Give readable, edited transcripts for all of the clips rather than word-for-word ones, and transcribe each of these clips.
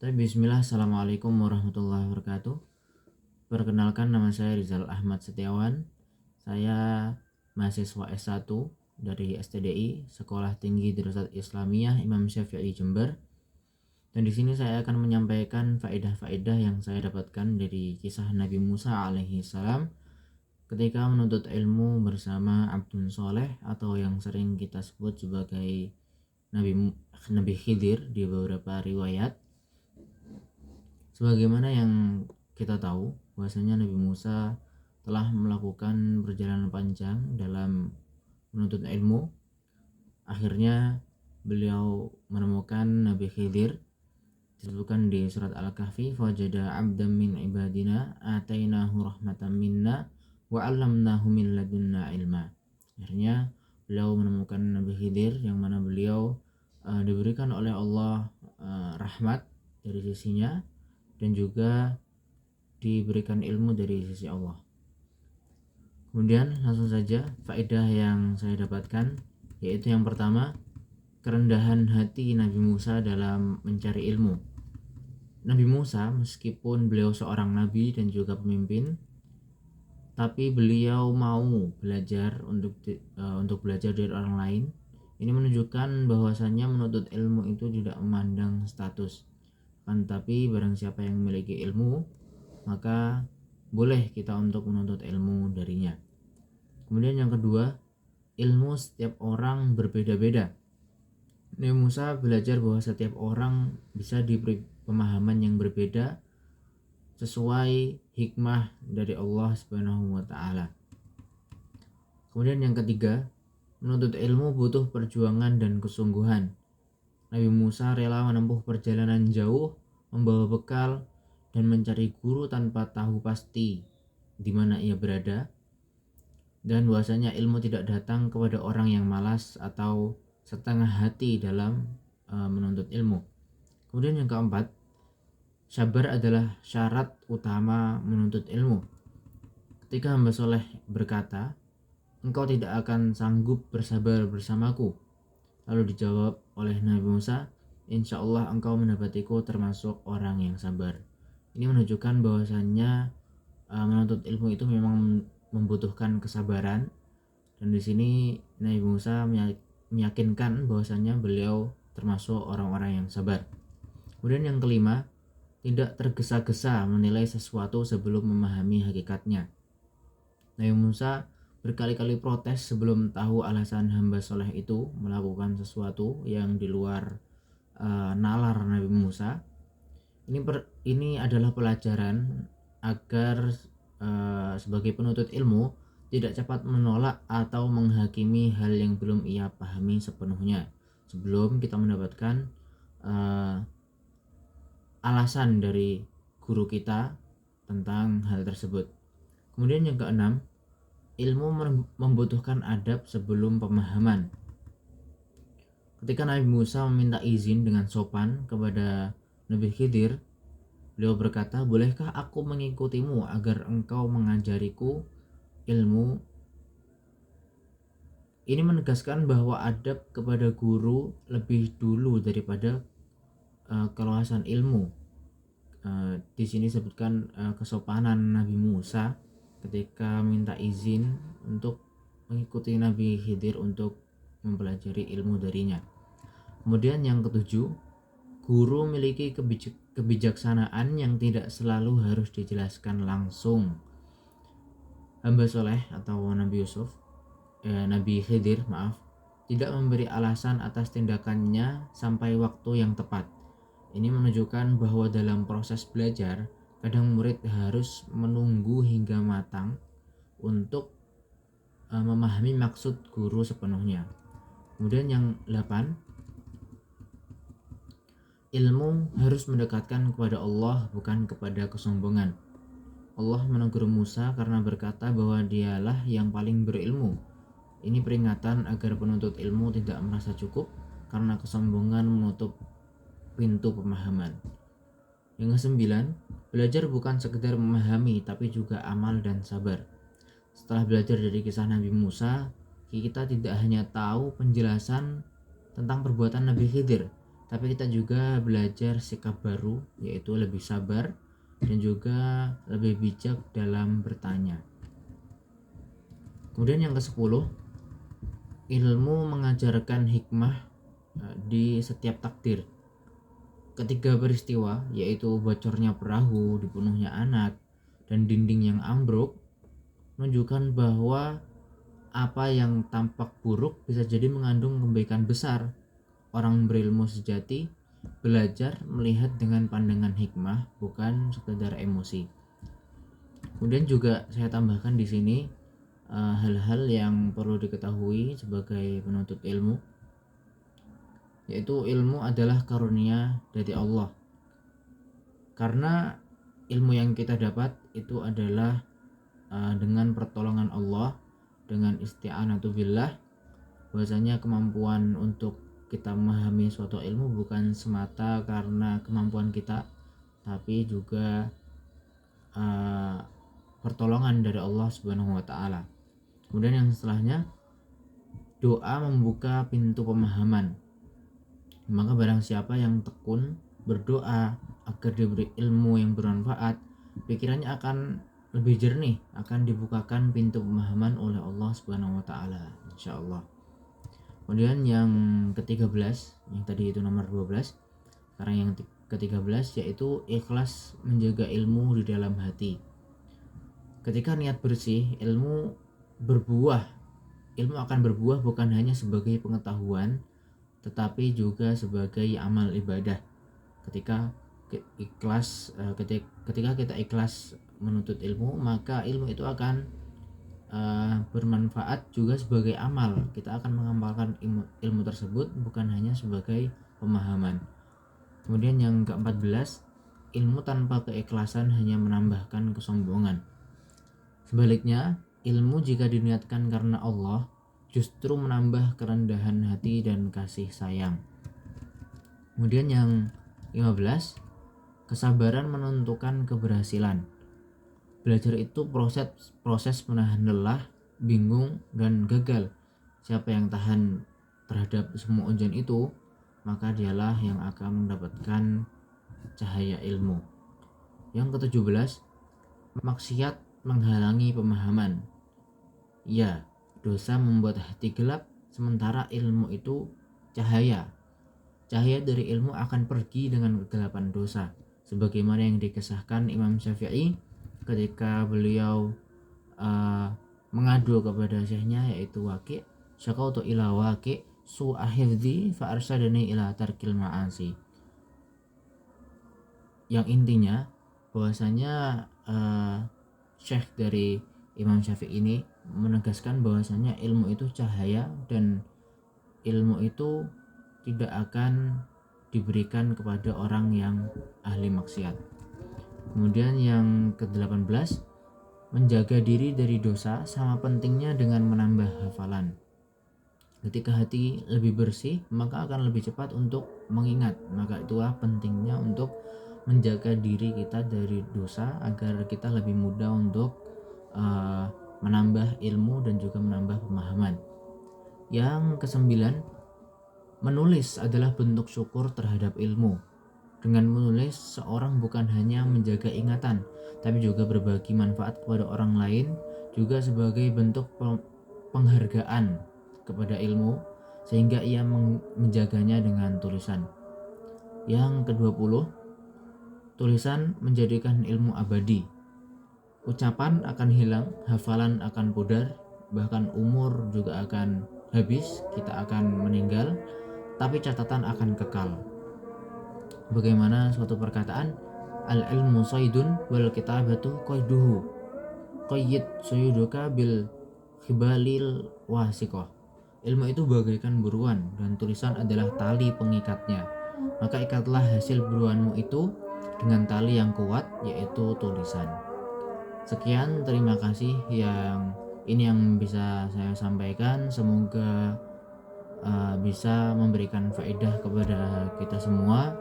Bismillah, Assalamualaikum warahmatullahi wabarakatuh. Perkenalkan, nama saya Rizal Ahmad Setiawan. Saya mahasiswa S1 dari STDI, Sekolah Tinggi Darussalam Islamiyah Imam Syafi'i Jember. Dan di sini saya akan menyampaikan faedah-faedah yang saya dapatkan dari kisah Nabi Musa alaihi salam ketika menuntut ilmu bersama Abdun Soleh atau yang sering kita sebut sebagai Nabi Khidir di beberapa riwayat. Sebagaimana yang kita tahu bahwasanya Nabi Musa telah melakukan perjalanan panjang dalam menuntut ilmu. Akhirnya beliau menemukan Nabi Khidir, disebutkan di surat Al-Kahfi, fajada 'abdan min ibadina atainahu rahmatan minna wa 'allamnahu min ladunna ilma. Akhirnya beliau menemukan Nabi Khidir yang mana beliau diberikan oleh Allah rahmat dari sisinya dan juga diberikan ilmu dari sisi Allah. Kemudian langsung saja faedah yang saya dapatkan, yaitu yang pertama, kerendahan hati Nabi Musa dalam mencari ilmu. Nabi Musa meskipun beliau seorang nabi dan juga pemimpin, tapi beliau mau belajar untuk belajar dari orang lain. Ini menunjukkan bahwasannya menuntut ilmu itu tidak memandang status. Tapi barang siapa yang memiliki ilmu, maka boleh kita untuk menuntut ilmu darinya. Kemudian yang kedua, ilmu setiap orang berbeda-beda. Nabi Musa belajar bahwa setiap orang bisa diberi pemahaman yang berbeda sesuai hikmah dari Allah Subhanahu wa taala. Kemudian yang ketiga, menuntut ilmu butuh perjuangan dan kesungguhan. Nabi Musa rela menempuh perjalanan jauh, membawa bekal, dan mencari guru tanpa tahu pasti di mana ia berada. Dan bahwasanya ilmu tidak datang kepada orang yang malas atau setengah hati dalam menuntut ilmu. Kemudian yang keempat, sabar adalah syarat utama menuntut ilmu. Ketika hamba soleh berkata, "Engkau tidak akan sanggup bersabar bersamaku," lalu dijawab oleh Nabi Musa, "Insya Allah engkau mendapatiku termasuk orang yang sabar." Ini menunjukkan bahwasannya menuntut ilmu itu memang membutuhkan kesabaran, dan di sini Nabi Musa meyakinkan bahwasannya beliau termasuk orang-orang yang sabar. Kemudian yang kelima, tidak tergesa-gesa menilai sesuatu sebelum memahami hakikatnya. Nabi Musa berkali-kali protes sebelum tahu alasan hamba soleh itu melakukan sesuatu yang di luar nalar Nabi Musa. Ini adalah pelajaran agar sebagai penuntut ilmu tidak cepat menolak atau menghakimi hal yang belum ia pahami sepenuhnya sebelum kita mendapatkan alasan dari guru kita tentang hal tersebut. Kemudian yang keenam, ilmu membutuhkan adab sebelum pemahaman. Ketika Nabi Musa meminta izin dengan sopan kepada Nabi Khidir, beliau berkata, "Bolehkah aku mengikutimu agar engkau mengajariku ilmu?" Ini menegaskan bahwa adab kepada guru lebih dulu daripada keluasan ilmu. Di sini disebutkan kesopanan Nabi Musa ketika minta izin untuk mengikuti Nabi Khidir untuk mempelajari ilmu darinya. Kemudian yang ketujuh, guru memiliki kebijaksanaan yang tidak selalu harus dijelaskan langsung. Hamba soleh atau Nabi Khidir tidak memberi alasan atas tindakannya sampai waktu yang tepat. Ini menunjukkan bahwa dalam proses belajar, kadang murid harus menunggu hingga matang untuk memahami maksud guru sepenuhnya. Kemudian yang 8, ilmu harus mendekatkan kepada Allah, bukan kepada kesombongan. Allah menegur Musa karena berkata bahwa dialah yang paling berilmu. Ini peringatan agar penuntut ilmu tidak merasa cukup karena kesombongan menutup pintu pemahaman. Yang kesembilan, belajar bukan sekedar memahami tapi juga amal dan sabar. Setelah belajar dari kisah Nabi Musa, kita tidak hanya tahu penjelasan tentang perbuatan Nabi Khidir, tapi kita juga belajar sikap baru, yaitu lebih sabar dan juga lebih bijak dalam bertanya. Kemudian yang ke-10, ilmu mengajarkan hikmah di setiap takdir. Ketiga peristiwa, yaitu bocornya perahu, dibunuhnya anak, dan dinding yang ambruk, menunjukkan bahwa apa yang tampak buruk bisa jadi mengandung kebaikan besar. Orang berilmu sejati belajar melihat dengan pandangan hikmah, bukan sekedar emosi. Kemudian juga saya tambahkan di sini hal-hal yang perlu diketahui sebagai penuntut ilmu, yaitu ilmu adalah karunia dari Allah. Karena ilmu yang kita dapat itu adalah dengan pertolongan Allah, dengan isti'anatu billah, bahwasanya kemampuan untuk kita memahami suatu ilmu bukan semata karena kemampuan kita, tapi juga pertolongan dari Allah Subhanahu wa taala. Kemudian yang setelahnya, doa membuka pintu pemahaman. Maka barang siapa yang tekun berdoa agar diberi ilmu yang bermanfaat, pikirannya akan lebih jernih, akan dibukakan pintu pemahaman oleh Allah Subhanahu wa taala, insyaallah. Kemudian yang ke-13, yang tadi itu nomor 12, sekarang yang ke-13 yaitu ikhlas menjaga ilmu di dalam hati. Ketika niat bersih, ilmu akan berbuah bukan hanya sebagai pengetahuan, tetapi juga sebagai amal ibadah. Ketika kita ikhlas menuntut ilmu, maka ilmu itu akan bermanfaat juga sebagai amal. Kita akan mengamalkan ilmu tersebut bukan hanya sebagai pemahaman. Kemudian yang ke-14, ilmu tanpa keikhlasan hanya menambahkan kesombongan. Sebaliknya, ilmu jika diniatkan karena Allah justru menambah kerendahan hati dan kasih sayang. Kemudian yang 15, kesabaran menentukan keberhasilan. Belajar itu proses menahan lelah, bingung, dan gagal. Siapa yang tahan terhadap semua ujian itu, maka dialah yang akan mendapatkan cahaya ilmu. Yang ke-17, maksiat menghalangi pemahaman. Ya, dosa membuat hati gelap, sementara ilmu itu cahaya. Cahaya dari ilmu akan pergi dengan kegelapan dosa, sebagaimana yang dikisahkan Imam Syafi'i ketika beliau mengadu kepada syekhnya, yaitu Waqi', syakautu ila Waqi' su'a hifdzi fa arsyadani ila tarkil ma'asi. Yang intinya bahwasanya syekh dari Imam Syafi'i ini menegaskan bahwasanya ilmu itu cahaya dan ilmu itu tidak akan diberikan kepada orang yang ahli maksiat. Kemudian yang ke-18, menjaga diri dari dosa sama pentingnya dengan menambah hafalan. Ketika hati lebih bersih, maka akan lebih cepat untuk mengingat. Maka itulah pentingnya untuk menjaga diri kita dari dosa agar kita lebih mudah untuk menambah ilmu dan juga menambah pemahaman. Yang ke-9, menulis adalah bentuk syukur terhadap ilmu. Dengan menulis, seorang bukan hanya menjaga ingatan, tapi juga berbagi manfaat kepada orang lain, juga sebagai bentuk penghargaan kepada ilmu, sehingga ia menjaganya dengan tulisan. Yang ke-20, tulisan menjadikan ilmu abadi. Ucapan akan hilang, hafalan akan pudar, bahkan umur juga akan habis, kita akan meninggal, tapi catatan akan kekal. Bagaimana suatu perkataan, al-ilmu saydun wal kitabatu qayduhu, qayyid suyuduka bil khibalil wasiqah. Ilmu itu bagaikan buruan dan tulisan adalah tali pengikatnya. Maka ikatlah hasil buruanmu itu dengan tali yang kuat, yaitu tulisan. Sekian, terima kasih. Yang bisa saya sampaikan. Semoga bisa memberikan faedah kepada kita semua.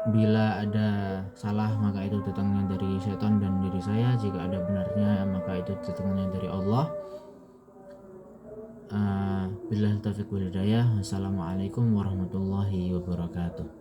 Bila ada salah, maka itu datangnya dari setan dan diri saya. Jika ada benarnya, maka itu datangnya dari Allah. Billahi taufiq wal hidayah. Wassalamualaikum warahmatullahi wabarakatuh.